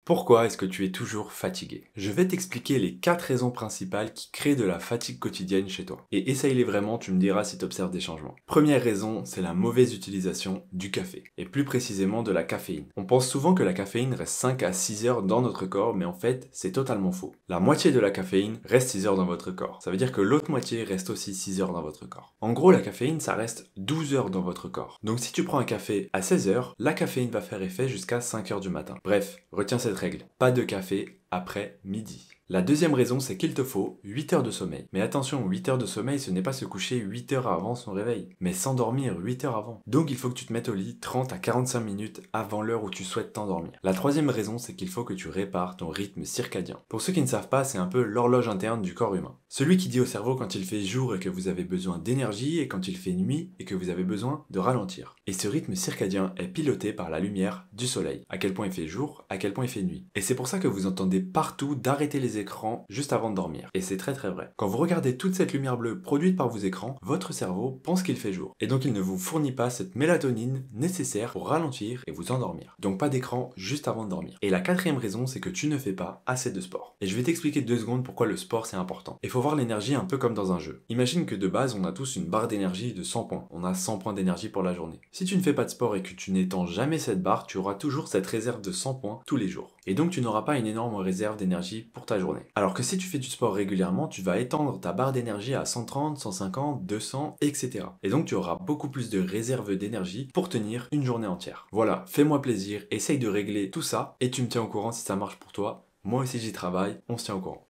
Pourquoi est-ce que tu es toujours fatigué? Je vais t'expliquer les 4 raisons principales qui créent de la fatigue quotidienne chez toi. Et essaye-les vraiment, tu me diras si tu observes des changements. Première raison, c'est la mauvaise utilisation du café, et plus précisément de la caféine. On pense souvent que la caféine reste 5 à 6 heures dans notre corps, mais en fait, c'est totalement faux. La moitié de la caféine reste 6 heures dans votre corps. Ça veut dire que l'autre moitié reste aussi 6 heures dans votre corps. En gros, la caféine, ça reste 12 heures dans votre corps. Donc si tu prends un café à 16 heures, la caféine va faire effet jusqu'à 5 heures du matin. Bref, retiens cette règle. Pas de café après midi. La deuxième raison, c'est qu'il te faut 8 heures de sommeil. Mais attention, 8 heures de sommeil, ce n'est pas se coucher 8 heures avant son réveil, mais s'endormir 8 heures avant. Donc il faut que tu te mettes au lit 30 à 45 minutes avant l'heure où tu souhaites t'endormir. La troisième raison, c'est qu'il faut que tu répares ton rythme circadien. Pour ceux qui ne savent pas, c'est un peu l'horloge interne du corps humain. Celui qui dit au cerveau quand il fait jour et que vous avez besoin d'énergie et quand il fait nuit et que vous avez besoin de ralentir. Et ce rythme circadien est piloté par la lumière du soleil. À quel point il fait jour, à quel point il fait nuit. Et c'est pour ça que vous entendez partout d'arrêter les écrans juste avant de dormir. Et c'est très très vrai. Quand vous regardez toute cette lumière bleue produite par vos écrans, votre cerveau pense qu'il fait jour. Et donc il ne vous fournit pas cette mélatonine nécessaire pour ralentir et vous endormir. Donc pas d'écran juste avant de dormir. Et la quatrième raison, c'est que tu ne fais pas assez de sport. Et je vais t'expliquer 2 secondes pourquoi le sport c'est important. Il faut voir l'énergie un peu comme dans un jeu. Imagine que de base on a tous une barre d'énergie de 100 points. On a 100 points d'énergie pour la journée. Si tu ne fais pas de sport et que tu n'étends jamais cette barre, tu auras toujours cette réserve de 100 points tous les jours. Et donc tu n'auras pas une énorme réserve d'énergie pour ta journée. Alors que si tu fais du sport régulièrement, tu vas étendre ta barre d'énergie à 130, 150, 200, etc. Et donc tu auras beaucoup plus de réserve d'énergie pour tenir une journée entière. Voilà, fais-moi plaisir, essaye de régler tout ça et tu me tiens au courant si ça marche pour toi. Moi aussi j'y travaille, on se tient au courant.